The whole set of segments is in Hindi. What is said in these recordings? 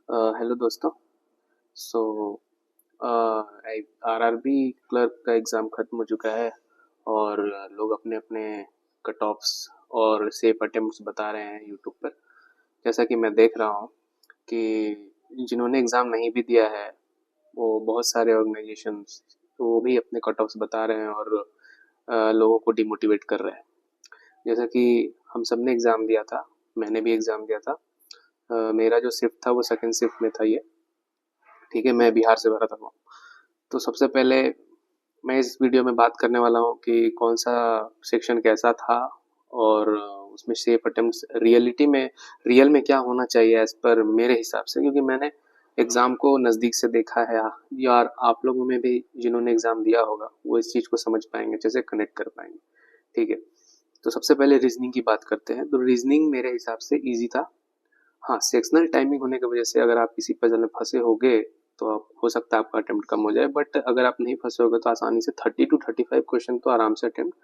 हेलो दोस्तों। सो आरआरबी क्लर्क का एग्ज़ाम ख़त्म हो चुका है और लोग अपने अपने कट ऑफ्स और सेफ अटेम्प्ट्स बता रहे हैं यूट्यूब पर। जैसा कि मैं देख रहा हूँ कि जिन्होंने एग्ज़ाम नहीं भी दिया है वो बहुत सारे ऑर्गेनाइजेशंस तो वो भी अपने कट ऑफ्स बता रहे हैं और लोगों को डिमोटिवेट कर रहे हैं। जैसा कि हम सब ने एग्ज़ाम दिया था, मैंने भी एग्ज़ाम दिया था। मेरा जो शिफ्ट था वो सेकंड शिफ्ट में था ये। ठीक है, मैं बिहार से भरा था फॉर्म। तो सबसे पहले मैं इस वीडियो में बात करने वाला हूँ कि कौन सा सेक्शन कैसा था और उसमें सेफ अटेम्प्ट्स रियल में क्या होना चाहिए एज पर मेरे हिसाब से, क्योंकि मैंने एग्ज़ाम को नज़दीक से देखा है। यार आप लोगों में भी जिन्होंने एग्ज़ाम दिया होगा वो इस चीज़ को समझ पाएंगे, अच्छे से कनेक्ट कर पाएंगे। ठीक है, तो सबसे पहले रीजनिंग की बात करते हैं। तो रीजनिंग मेरे हिसाब से ईजी था। हाँ, सेक्शनल टाइमिंग होने की वजह से अगर आप किसी पजल में फंसे होगे तो आप हो सकता है आपका अटेम्प्ट कम हो जाए, बट अगर आप नहीं फंसे होगे तो आसानी से 30 to 35 क्वेश्चन तो आराम से अटेम्प्ट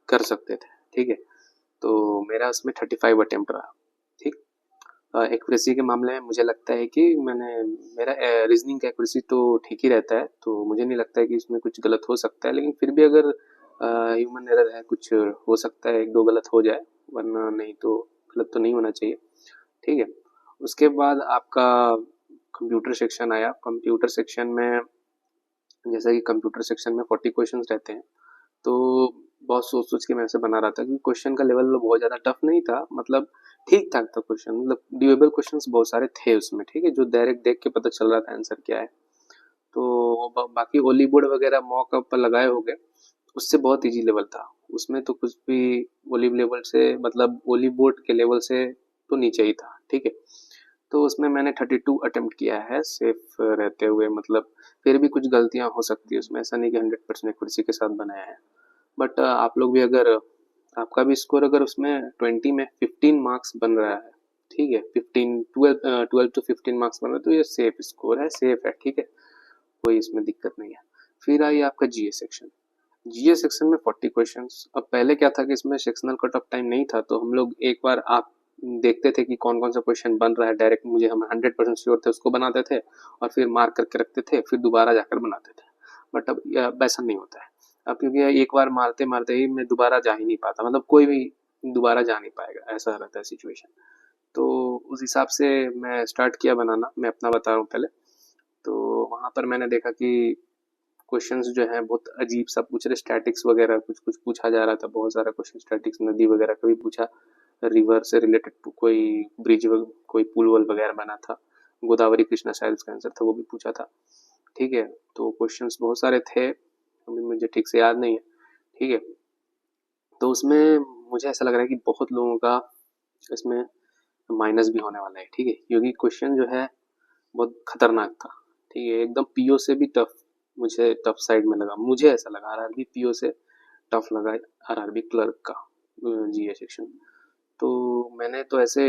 कर सकते थे। ठीक है, तो मेरा उसमें 35 अटेम्प्ट रहा। ठीक, एक्यूरेसी के मामले में मुझे लगता है कि मेरा रीजनिंग का एक्यूरेसी तो ठीक ही रहता है, तो मुझे नहीं लगता है कि इसमें कुछ गलत हो सकता है, लेकिन फिर भी अगर ह्यूमन एरर है, कुछ हो सकता है, एक दो गलत हो जाए, वरना नहीं तो गलत तो नहीं होना चाहिए। ठीक है, उसके बाद आपका कंप्यूटर सेक्शन आया। कंप्यूटर सेक्शन में जैसा कि कंप्यूटर सेक्शन में 40 क्वेश्चंस रहते हैं, तो बहुत सोच सोच के मैं ऐसे बना रहा था कि क्वेश्चन का लेवल बहुत ज़्यादा टफ नहीं था, मतलब ठीक ठाक था क्वेश्चन, मतलब ड्यूएबल क्वेश्चंस बहुत सारे थे उसमें। ठीक है, जो डायरेक्ट देख के पता चल रहा था आंसर क्या है। तो बाकी ओली बोर्ड वगैरह मॉक अप पर लगाए हो गए, उससे बहुत इजी लेवल था। उसमें तो कुछ भी ओली लेवल से, मतलब ओली बोर्ड के लेवल से तो नीचे ही था। ठीक है, तो उसमें मैंने 32 अटेम्प्ट किया है सेफ रहते हुए, मतलब फिर भी कुछ गलतियां हो सकती है उसमें, ऐसा नहीं कि 100% एक्यूरेसी के साथ बनाया है। बट आप लोग भी अगर आपका भी स्कोर अगर उसमें 20 में 15 मार्क्स बन रहा है, ठीक है, 12 to 15 मार्क्स बन रहा है, तो ये सेफ स्कोर है, सेफ है। ठीक है, कोई इसमें दिक्कत नहीं है। फिर आई आपका जीए सेक्शन। जीए सेक्शन में 40 क्वेश्चंस। अब पहले क्या था कि इसमें सेक्शनल कट ऑफ टाइम नहीं था, तो हम लोग एक बार आप देखते थे कि कौन कौन सा क्वेश्चन बन रहा है, डायरेक्ट मुझे हम 100% श्योर थे उसको बनाते थे और फिर मार्क करके रखते थे, फिर दोबारा जाकर बनाते थे। बट अब वैसा नहीं होता है। अब क्योंकि एक बार मारते मारते ही मैं दोबारा जा ही नहीं पाता, मतलब कोई भी दोबारा जा नहीं पाएगा, ऐसा रहता है सिचुएशन। तो उस हिसाब से मैं स्टार्ट किया बनाना, मैं अपना बता रहा हूँ पहले। तो वहाँ पर मैंने देखा कि क्वेश्चंस जो है बहुत अजीब सा पूछ रहे, स्टैटिक्स वगैरह कुछ कुछ पूछा जा रहा था, बहुत सारा क्वेश्चन स्टैटिक्स, नदी वगैरह का भी पूछा, रिवर से रिलेटेड कोई ब्रिज, कोई पुल वल वगैरह बना था, गोदावरी कृष्णा शायद उसका आंसर था, वो भी पूछा था। ठीक है, तो क्वेश्चंस बहुत सारे थे, अभी मुझे ठीक से याद नहीं है। ठीक है, तो उसमें मुझे ऐसा लग रहा है कि बहुत लोगों का इसमें माइनस भी होने वाला है। ठीक है, क्योंकि क्वेश्चन जो है बहुत खतरनाक था। ठीक है, एकदम पीओ से भी टफ, मुझे टफ साइड में लगा, मुझे ऐसा लगा आरआरबी पीओ से टफ लगा, आरआरबी क्लर्क का जीए सेक्शन। तो मैंने तो ऐसे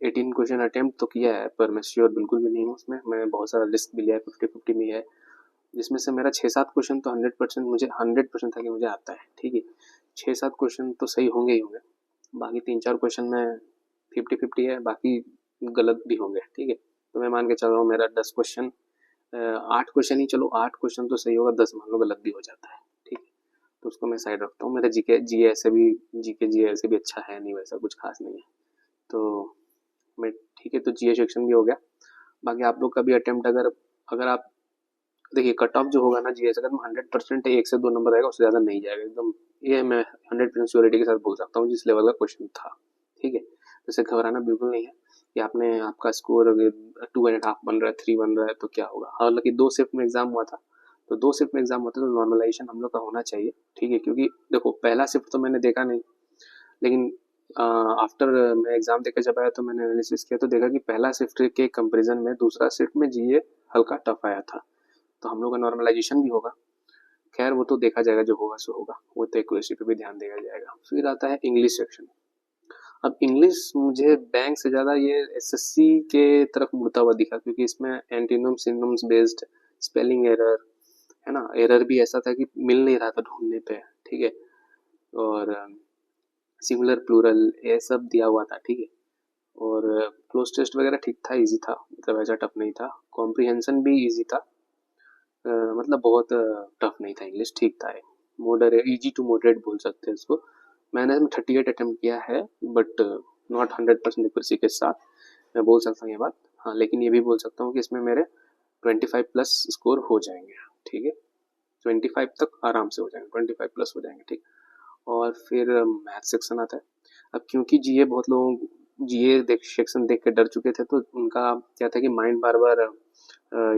18 क्वेश्चन अटेम्प्ट तो किया है, पर मैं श्योर बिल्कुल भी नहीं हूँ उसमें। मैंने बहुत सारा रिस्क भी लिया है, 50-50 में है, जिसमें से मेरा 6-7 क्वेश्चन तो 100% मुझे 100% था कि मुझे आता है। ठीक है, 6-7 क्वेश्चन तो सही होंगे ही होंगे, बाकी 3-4 क्वेश्चन में 50-50 है, बाकी गलत भी होंगे। ठीक है, तो मैं मान के चल रहा हूँ मेरा 10 क्वेश्चन, 8 क्वेश्चन ही, चलो 8 क्वेश्चन तो सही होगा, 10 मान लो गलत भी हो जाता है। ठीक है, तो उसको मैं साइड रखता हूँ। मेरा जीके ऐसे भी अच्छा है नहीं, वैसा कुछ खास नहीं है। तो मैं ठीक है, तो जीए सेक्शन भी हो गया। बाकी आप लोग का भी अटेम्प्ट, अगर अगर आप देखिए कट ऑफ जो होगा ना जीएस, अगर 100% 1 से 2 नंबर आएगा, उससे ज़्यादा नहीं जाएगा एकदम, ये मैं 100% श्योरिटी के साथ बोल सकता हूँ जिस लेवल का क्वेश्चन था। ठीक है, जैसे घबराना बिल्कुल नहीं है कि आपने आपका स्कोर अगर 2.5 बन रहा है, 3 बन रहा है तो क्या होगा। हालांकि 2 शिफ्ट में एग्जाम हुआ था, तो 2 शिफ्ट में एग्जाम होता है तो नॉर्मलाइजेशन हम लोग का होना चाहिए। ठीक है, क्योंकि देखो पहला शिफ्ट तो मैंने देखा नहीं, लेकिन आफ्टर मैं एग्जाम देकर जब आया तो मैंने एनालिसिस किया, तो देखा कि पहला शिफ्ट के कंपेरिजन में दूसरा शिफ्ट में जीए हल्का टफ आया था, तो हम लोग का नॉर्मलाइजेशन भी होगा। खैर वो तो देखा जाएगा, जो होगा सो होगा, वो तो एक्यूरेसी पे भी ध्यान दिया जाएगा। फिर आता है इंग्लिश सेक्शन। अब इंग्लिश मुझे बैंक से ज़्यादा ये एसएससी के तरफ मुड़ता हुआ दिखा, क्योंकि इसमें एंटीनोम सिनोनिम्स बेस्ड, स्पेलिंग एरर है ना, एरर भी ऐसा था कि मिल नहीं रहा था ढूंढने पे। ठीक है, और सिंगुलर प्लूरल ये सब दिया हुआ था। ठीक है, और क्लोज टेस्ट वगैरह ठीक था, इजी था, मतलब ऐसा टफ नहीं था। कॉम्प्रिहेंशन भी इजी था, मतलब बहुत टफ नहीं था। इंग्लिश ठीक था, मॉडरेट, इजी टू मॉडरेट बोल सकते हैं इसको। मैंने 38 अटेम्प्ट किया है, बट नॉट 100% एक्यूरेसी के साथ मैं बोल सकता हूँ ये बात। हाँ, लेकिन ये भी बोल सकता हूँ कि इसमें मेरे 25 प्लस स्कोर हो जाएंगे, ठीक है। 25 तक आराम से हो जाएंगे, 25 प्लस हो जाएंगे, ठीक। और फिर मैथ सेक्शन आता है। अब क्योंकि जीए बहुत लोग जीए सेक्शन देख के डर चुके थे, तो उनका क्या था कि माइंड बार बार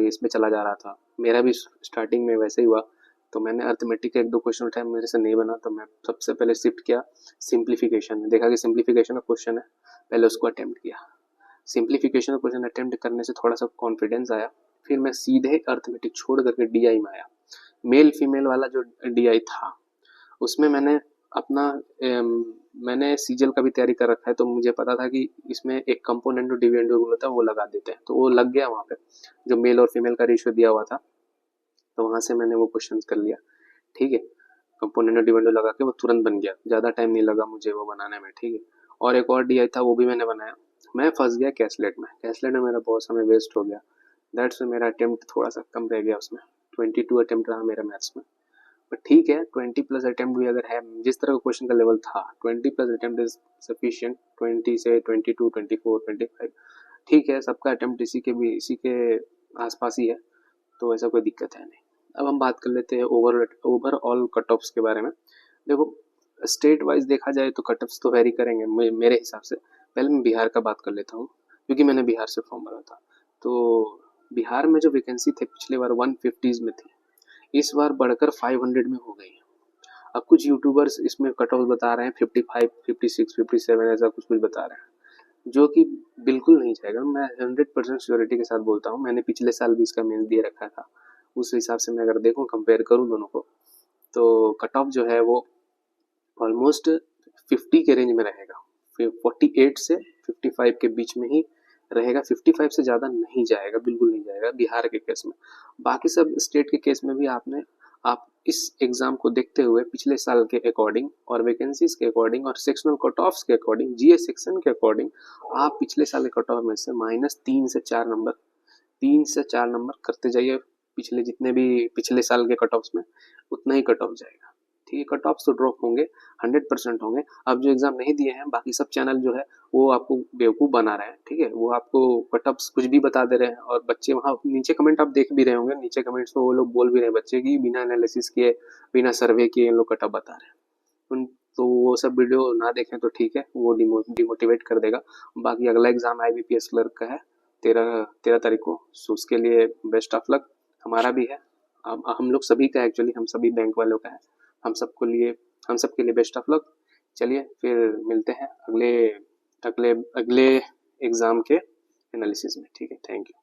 इसमें चला जा रहा था। मेरा भी स्टार्टिंग में वैसे ही हुआ। तो मैंने अर्थमेटिक का 1-2 क्वेश्चन उठाया, मेरे से नहीं बना, तो मैं सबसे पहले शिफ्ट किया सिंप्लीफिकेशन में। देखा कि सिंप्लीफिकेशन का क्वेश्चन है, पहले उसको अटेम्प्ट किया। सिंप्लीफिकेशन का क्वेश्चन अटेम्प्ट करने से थोड़ा सा कॉन्फिडेंस आया। फिर मैं सीधे अर्थमेटिक छोड़ करके डीआई में आया। मेल फीमेल वाला जो डीआई था उसमें मैंने अपना मैंने सीजल का भी तैयारी कर रखा है, तो मुझे पता था कि इसमें एक कंपोनेंट डिविडेंड होता है, वो लगा देते हैं। तो वो लग गया वहाँ पे, जो मेल और फीमेल का रेशियो दिया हुआ था, तो वहाँ से मैंने वो क्वेश्चन कर लिया, ठीक है। कंपोनेंट डिविडेंड लगा के वो तुरंत बन गया, ज़्यादा टाइम नहीं लगा मुझे वो बनाने में, ठीक है। और एक और डीआई था, वो भी मैंने बनाया। मैं फंस गया कैसलेट में। कैसलेट में मेरा बहुत समय वेस्ट हो गया। दैट्स में मेरा अटेम्प्ट थोड़ा सा कम रह गया उसमें। 22 अटेम्प्ट रहा मेरा मैथ्स में। बट ठीक है, 20 प्लस अटेम्प्ट भी अगर है, जिस तरह का क्वेश्चन का लेवल था, 20 प्लस अटेम्प्ट इज सफिशिएंट। 20 से 22, 24, 25, ठीक है। सबका अटेम्प्ट इसी के आसपास ही है, तो ऐसा कोई दिक्कत है नहीं। अब हम बात कर लेते हैं ओवरऑल कट ऑफ्स के बारे में। देखो, स्टेट वाइज देखा जाए तो कट ऑफ्स तो वेरी करेंगे मेरे हिसाब से। पहले मैं बिहार का बात कर लेता हूँ, क्योंकि मैंने बिहार से फॉर्म भरा था। तो बिहार में जो वैकेंसी थे पिछले बार 150s में थी, इस बार बढ़कर 500 में हो गई। अब कुछ यूट्यूबर्स इसमें कट ऑफ बता रहे हैं 55, 56, 57, ऐसा कुछ कुछ बता रहे हैं, जो कि बिल्कुल नहीं जाएगा। मैं 100% श्योरिटी के साथ बोलता हूँ, मैंने पिछले साल भी इसका मेंस दे रखा था। उस हिसाब से मैं अगर देखूँ, कंपेयर करूँ दोनों को, तो कट ऑफ जो है वो ऑलमोस्ट 50 के रेंज में रहेगा। 48 से 55 के बीच में ही रहेगा। 55 से ज़्यादा नहीं जाएगा, बिल्कुल नहीं जाएगा बिहार के केस में। बाकी सब स्टेट के केस में भी आप इस एग्जाम को देखते हुए पिछले साल के अकॉर्डिंग और वैकेंसीज के अकॉर्डिंग और सेक्शनल कट ऑफ्स के अकॉर्डिंग, जीए सेक्शन के अकॉर्डिंग, आप पिछले साल के कट ऑफ में से -3 से 4 नंबर, 3 से 4 नंबर करते जाइए। पिछले जितने भी पिछले साल के कट ऑफ्स में उतना ही कट ऑफ जाएगा, ठीक है। कट ऑफ्स तो ड्रॉप होंगे, 100% होंगे। अब जो एग्जाम नहीं दिए हैं, बाकी सब चैनल जो है वो आपको बेवकूफ़ बना रहे हैं, ठीक है। वो आपको कट ऑफ्स कुछ भी बता दे रहे हैं, और बच्चे वहाँ नीचे कमेंट आप देख भी रहे होंगे, नीचे कमेंट्स में वो लोग बोल भी रहे हैं बच्चे की बिना एनालिसिस किए, बिना सर्वे किए इन लोग कट ऑफ बता रहे हैं। तो वो सब वीडियो ना देखें तो ठीक है, वो डिमोटिवेट कर देगा। बाकी अगला एग्जाम IBPS क्लर्क का है 13 तारीख को, सो उसके लिए बेस्ट ऑफ लक हमारा भी है। हम लोग सभी का, एक्चुअली हम सभी बैंक वालों का है। हम सबके लिए बेस्ट ऑफ लक। चलिए फिर मिलते हैं अगले एग्जाम के एनालिसिस में, ठीक है। Thank you.